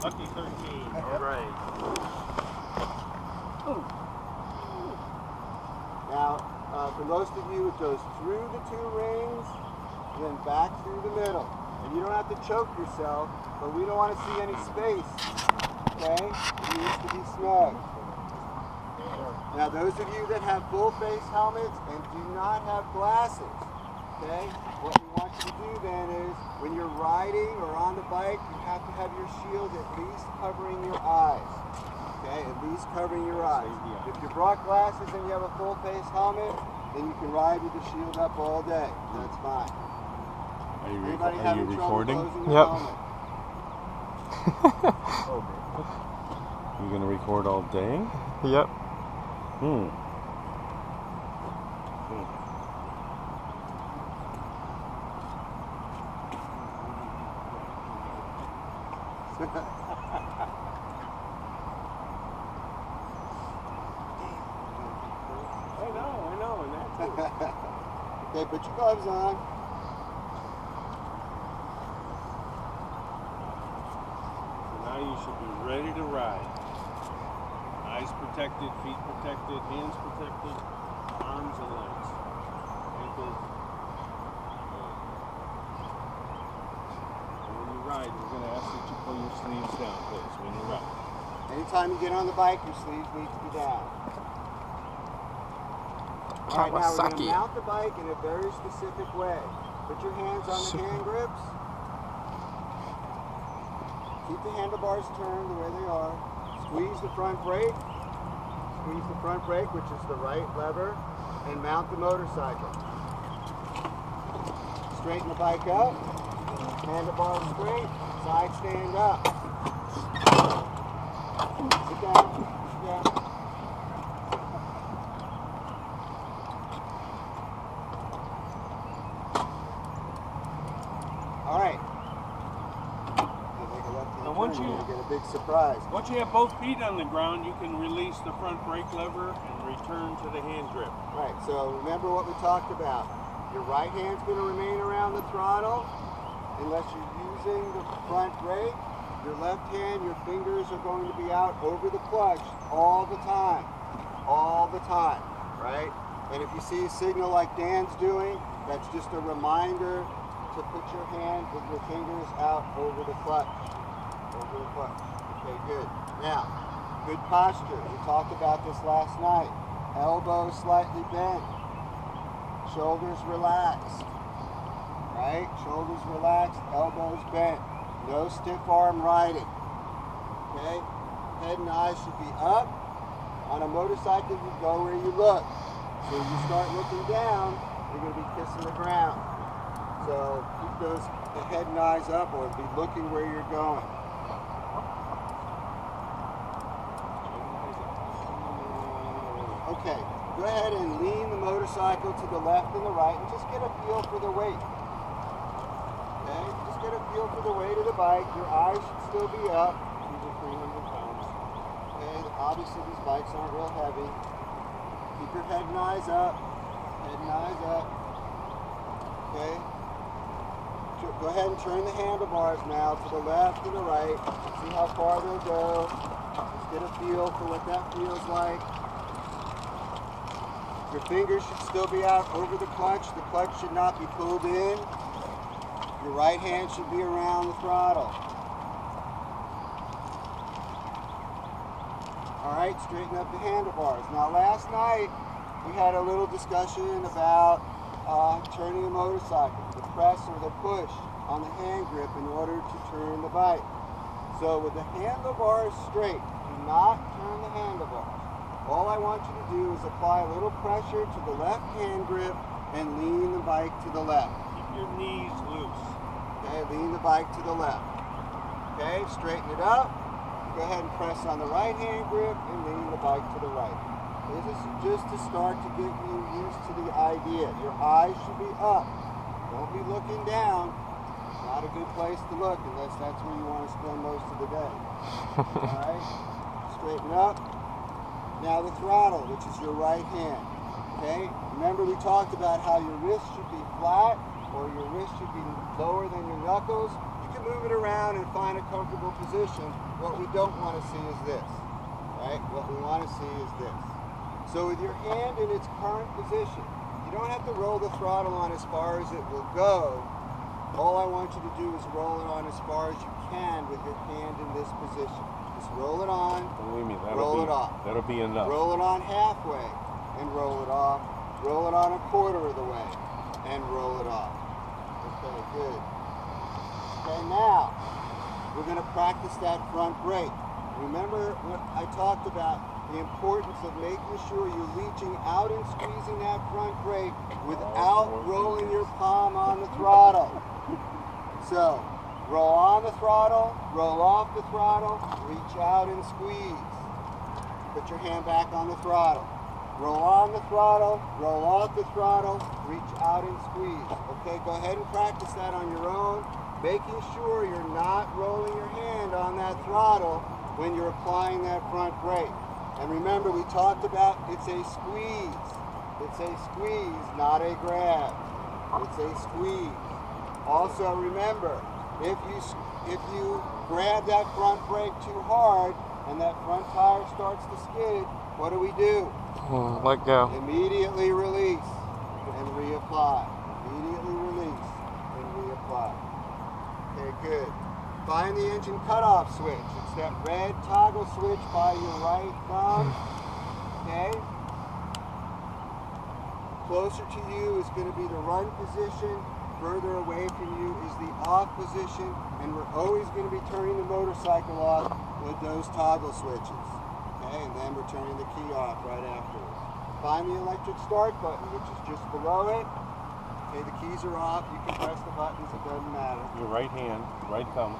Lucky 13. All right. Now, for most of you, it goes through the 2 rings, then back through the middle. And you don't have to choke yourself, but we don't want to see any space. Okay? It needs to be snug. Now, those of you that have full face helmets and do not have glasses, okay, what we want you to do then is when you're riding or on the bike, you have to have your shield at least covering your eyes. Okay, at least covering your eyes. If you brought glasses and you have a full face helmet, then you can ride with the shield up all day. That's fine. Are you recording? Yep. You gonna record all day? Yep. I know, and that's it. Okay, put your gloves on. So now you should be ready to ride. Eyes protected, feet protected, hands protected, arms and legs, ankles. And when you ride, we're going to ask that you pull your sleeves down, please, when you ride. Anytime you get on the bike, your sleeves need to be down. All right, now we're going to mount the bike in a very specific way. Put your hands on the hand grips. Keep the handlebars turned the way they are. Squeeze the front brake. Squeeze the front brake, which is the right lever, and mount the motorcycle. Straighten the bike up. Handlebars straight. Side stand up. Sit down. Sit down. All right. Now once you get a big surprise. Once you have both feet on the ground, you can release the front brake lever and return to the hand grip. Right. So remember what we talked about. Your right hand's going to remain around the throttle unless you're using the front brake. Your left hand, your fingers are going to be out over the clutch all the time. All the time. Right? And if you see a signal like Dan's doing, that's just a reminder to put your hand with your fingers out over the clutch. Over the clutch. Okay, good. Now, good posture. We talked about this last night. Elbows slightly bent. Shoulders relaxed. Right? Shoulders relaxed, elbows bent. No stiff arm riding. Okay? Head and eyes should be up. On a motorcycle, you go where you look. So if you start looking down, you're going to be kissing the ground. So keep those head and eyes up, or be looking where you're going. Okay, go ahead and lean the motorcycle to the left and the right and just get a feel for the weight. Okay, just get a feel for the weight of the bike. Your eyes should still be up. These are 300 pounds. Okay, obviously these bikes aren't real heavy. Keep your head and eyes up. Head and eyes up. Okay. Go ahead and turn the handlebars now to the left and the right. See how far they'll go. Just get a feel for what that feels like. Your fingers should still be out over the clutch. The clutch should not be pulled in. Your right hand should be around the throttle. All right, straighten up the handlebars. Now last night we had a little discussion about turning a motorcycle, the press or the push on the hand grip in order to turn the bike. So with the handlebars straight, do not turn the handlebars. All I want you to do is apply a little pressure to the left hand grip and lean the bike to the left. Keep your knees loose. Okay, lean the bike to the left. Okay, straighten it up. Go ahead and press on the right hand grip and lean the bike to the right. This is just to start to get you used to the idea. Your eyes should be up. Don't be looking down. Not a good place to look unless that's where you want to spend most of the day. Alright? Straighten up. Now the throttle, which is your right hand. Okay? Remember we talked about how your wrist should be flat or your wrist should be lower than your knuckles. You can move it around and find a comfortable position. What we don't want to see is this, right? What we want to see is this. So with your hand in its current position, you don't have to roll the throttle on as far as it will go. All I want you to do is roll it on as far as you can with your hand in this position. Just roll it on, Believe me, roll it off. that'll be enough. Roll it on halfway and roll it off. Roll it on a quarter of the way and roll it off. Okay, good. Okay, now we're going to practice that front brake. Remember what I talked about, the importance of making sure you're reaching out and squeezing that front brake without rolling your palm on the throttle. So, roll on the throttle, roll off the throttle, reach out and squeeze. Put your hand back on the throttle. Roll on the throttle, roll off the throttle, reach out and squeeze. Okay, go ahead and practice that on your own, making sure you're not rolling your hand on that throttle when you're applying that front brake. And remember, we talked about it's a squeeze. It's a squeeze, not a grab. It's a squeeze. Also remember, if you grab that front brake too hard and that front tire starts to skid, what do? Let go. Immediately release and reapply. Immediately release and reapply. Okay, good. Find the engine cutoff switch. It's that red toggle switch by your right thumb. Okay? Closer to you is going to be the run position. Further away from you is the off position. And we're always going to be turning the motorcycle off with those toggle switches. Okay, and then we're turning the key off right afterwards. Find the electric start button, which is just below it. Okay, the keys are off. You can press the buttons, it doesn't matter. Your right hand, right thumb.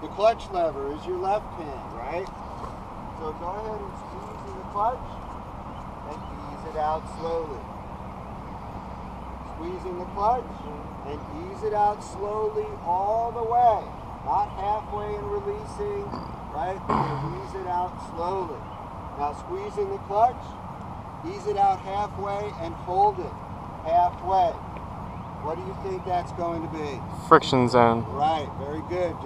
The clutch lever is your left hand, right? So go ahead and squeeze in the clutch and ease it out slowly. Squeeze in the clutch and ease it out slowly all the way. Not halfway and releasing, right? Ease it out slowly. Now squeeze in the clutch, ease it out halfway, and hold it halfway. What do you think that's going to be? Friction zone. Right, very good.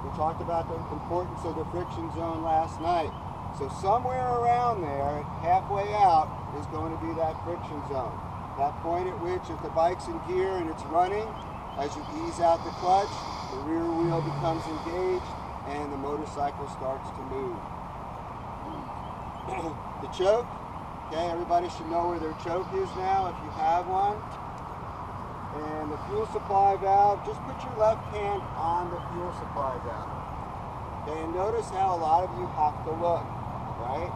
We talked about the importance of the friction zone last night. So somewhere around there, halfway out, is going to be that friction zone. That point at which, if the bike's in gear and it's running, as you ease out the clutch, the rear wheel becomes engaged and the motorcycle starts to move. The choke, okay, everybody should know where their choke is now if you have one. And the fuel supply valve, just put your left hand on the fuel supply valve. Okay, and notice how a lot of you have to look, right?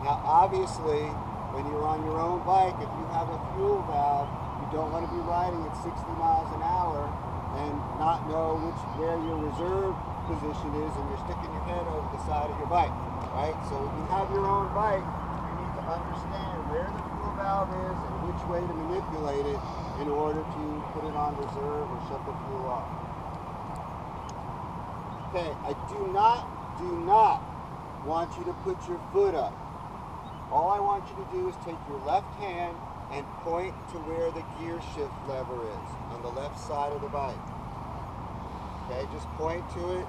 Now obviously, when you're on your own bike, if you have a fuel valve, you don't want to be riding at 60 miles an hour and not know where your reserve position is, and you're sticking your head over the side of your bike, right? So if you have your own bike, you need to understand where the fuel valve is and which way to manipulate it in order to put it on reserve or shut the fuel off. Okay, I do not want you to put your foot up. All I want you to do is take your left hand and point to where the gear shift lever is on the left side of the bike. Okay, just point to it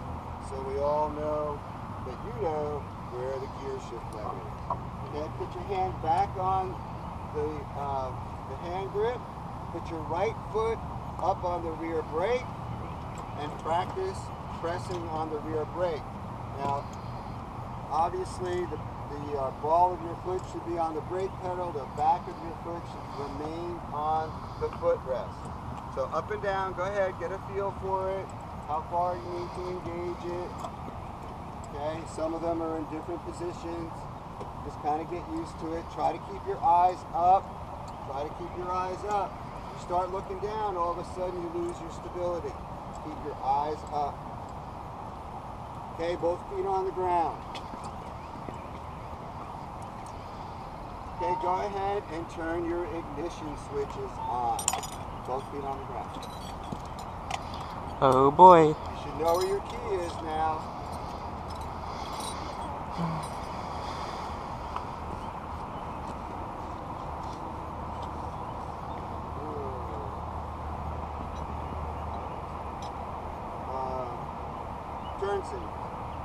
so we all know that you know where the gear shift lever is. Okay, put your hand back on the hand grip. Put your right foot up on the rear brake and practice pressing on the rear brake. Now, obviously, the ball of your foot should be on the brake pedal. The back of your foot should remain on the footrest. So up and down, go ahead, get a feel for it, how far you need to engage it. Okay, some of them are in different positions. Just kind of get used to it. Try to keep your eyes up. Try to keep your eyes up. You start looking down, all of a sudden you lose your stability. Keep your eyes up. Okay, both feet on the ground. Okay, go ahead and turn your ignition switches on. Both feet on the ground. Oh boy. You should know where your key is now. turn signals.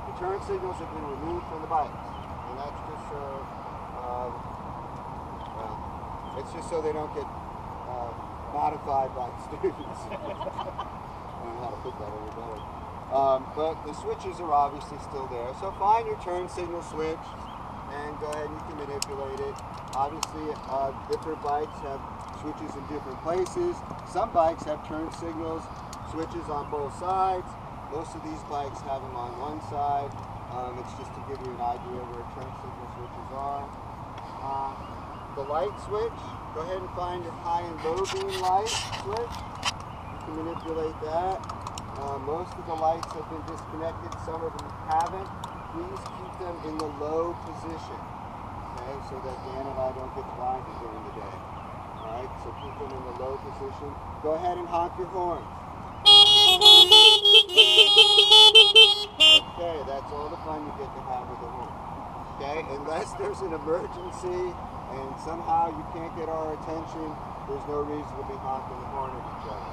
The turn signals have been removed from the bikes, and that's just well, it's just so they don't get modified by students. I don't know how to put that any better. But the switches are obviously still there. So find your turn signal switch and go ahead and you can manipulate it. Obviously, different bikes have switches in different places. Some bikes have turn signals, switches on both sides. Most of these bikes have them on one side. It's just to give you an idea where turn signal switches are. The light switch, go ahead and find your high and low beam light switch. You can manipulate that. Most of the lights have been disconnected, some of them haven't. Please keep them in the low position, okay, so that Dan and I don't get blinded during the day. Alright, so keep them in the low position. Go ahead and honk your horns. Okay, that's all the fun you get to have with the horn. Okay, unless there's an emergency and somehow you can't get our attention, there's no reason to be honking the horn at each other.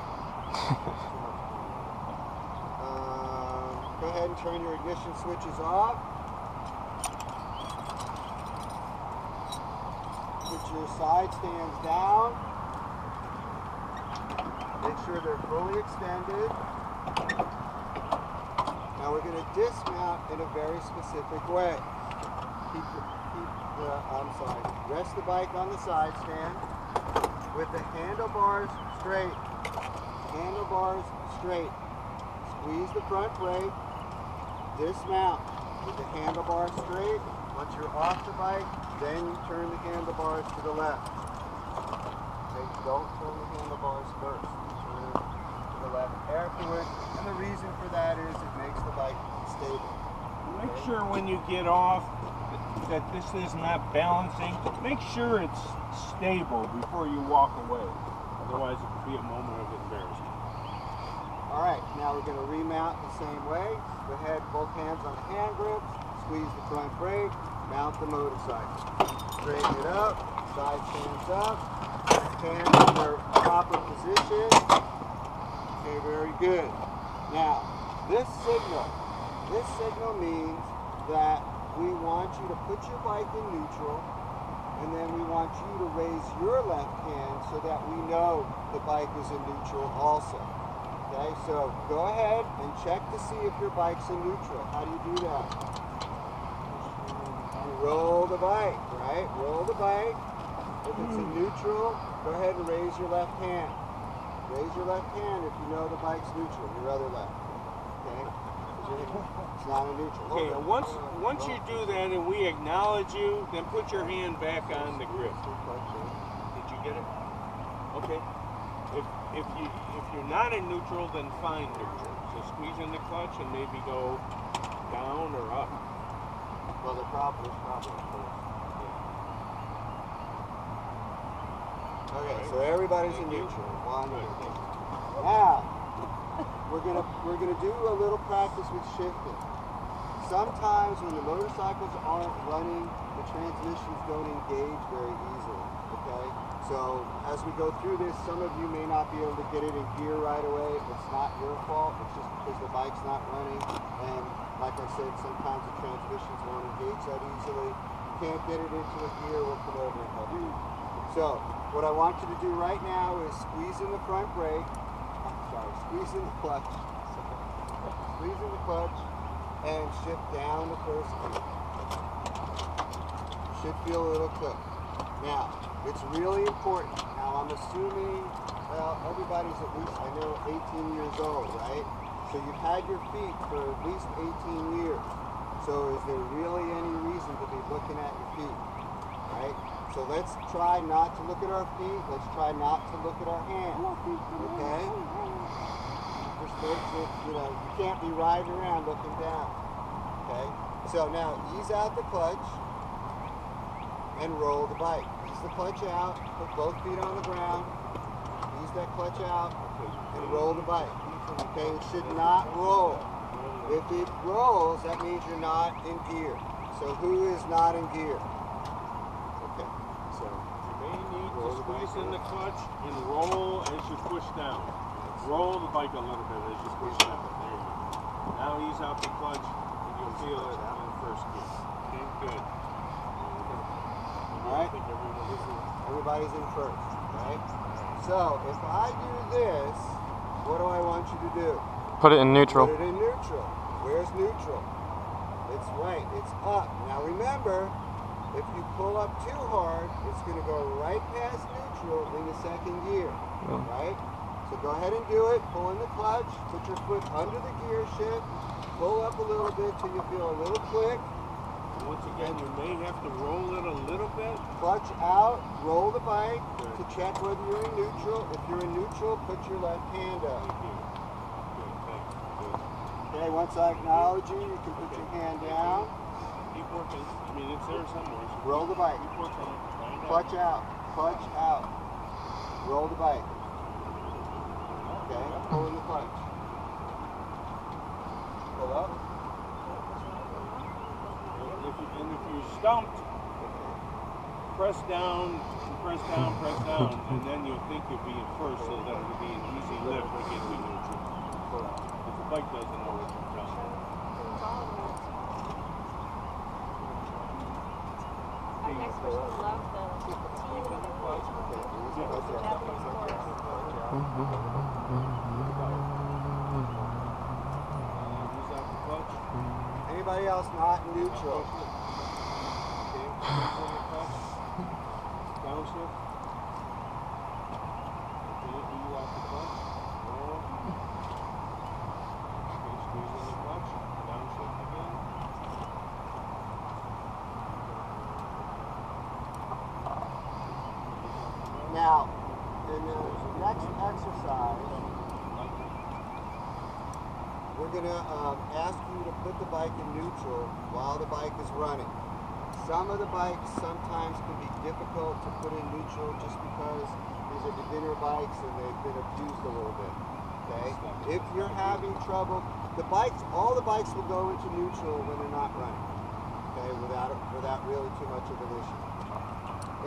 Go ahead and turn your ignition switches off. Put your side stands down. Make sure they're fully extended. Now we're going to dismount in a very specific way. Rest the bike on the side stand with the handlebars straight. Handlebars straight. Squeeze the front brake. Dismount with the handlebars straight. Once you're off the bike, then you turn the handlebars to the left. Okay, don't turn the handlebars first. Turn to the left afterwards. And the reason for that is it makes the bike stable. Make sure when you get off that this is not balancing. Make sure it's stable before you walk away. Otherwise, it could be a moment of embarrassment. All right, now we're going to remount the same way. Go ahead, both hands on the hand grips, squeeze the front brake, mount the motorcycle. Straighten it up, side stands up, hands in their proper position. Okay, very good. Now, this signal means that we want you to put your bike in neutral, and then we want you to raise your left hand so that we know the bike is in neutral also. Okay, so go ahead and check to see if your bike's in neutral. How do you do that? You roll the bike, right? Roll the bike. If it's in neutral, go ahead and raise your left hand. Raise your left hand if you know the bike's neutral, your other left. Okay? It's not in neutral. Okay, and once you do that and we acknowledge you, then put your hand back on the grip. Did you get it? Okay. If you're not in neutral, then find neutral. So squeeze in the clutch and maybe go down or up. Well, the problem is probably. Okay, so everybody's in neutral. One, two. Now, we're gonna do a little practice with shifting. Sometimes when the motorcycles aren't running, the transmissions don't engage very easily. Okay, so as we go through this, some of you may not be able to get it in gear right away. It's not your fault. It's just because the bike's not running. And like I said, sometimes the transmissions won't engage that easily. You can't get it into a gear. We'll come over and help you. So what I want you to do right now is squeeze in the front brake. Squeeze in the clutch. Squeeze in the clutch and shift down the first gear. You should feel a little click. Now, it's really important. Now, I'm assuming, well, everybody's at least, I know, 18 years old, right? So you've had your feet for at least 18 years. So is there really any reason to be looking at your feet, right? So let's try not to look at our feet. Let's try not to look at our hands, okay? We're supposed to, you can't be riding around looking down, okay? So now, ease out the clutch and roll the bike. Ease the clutch out, put both feet on the ground, ease that clutch out, and roll the bike. Okay, it should not roll. If it rolls, that means you're not in gear. So who is not in gear? Okay, so You may need to squeeze in the clutch and roll as you push down. Roll the bike a little bit as you push down. There you go. Now ease out the clutch, and you'll feel it in the first gear. Okay, good. All right. Everybody's in first, right? So if I do this, what do I want you to do? Put it in neutral. Put it in neutral. Where's neutral? It's right. It's up. Now remember, if you pull up too hard, it's going to go right past neutral in the second gear, right? So go ahead and do it. Pull in the clutch. Put your foot under the gear shift. Pull up a little bit till you feel a little click. Once again, you may have to roll it a little bit. Clutch out. Roll the bike to check whether you're in neutral. If you're in neutral, put your left hand up. Good, thanks. Good. Okay, once I acknowledge you, you can put your hand down. Keep working. I mean, it's there somewhere. So Roll the bike. keep working on it. Find out. Clutch out. Clutch out. Roll the bike. Okay, pull in the clutch. Pull up. And if you're stumped, press down, and then you'll think you'll be in first, so that it'll be an easy lift to get to neutral. If the bike doesn't know what you're doing. Our next person would love the Japanese Use out the clutch. Anybody else not in neutral? Okay, squeeze in the clutch. Downshift. Okay, you out the clutch. Roll. Okay, squeeze in the clutch. Downshift again. Now, in the next exercise, we're going to ask you to put the bike in neutral while the bike is running. Some of the bikes sometimes can be difficult to put in neutral just because these are beginner bikes and they've been abused a little bit. Okay? If you're having trouble, all the bikes will go into neutral when they're not running. Okay, without really too much of an issue.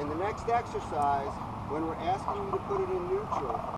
In the next exercise, when we're asking you to put it in neutral,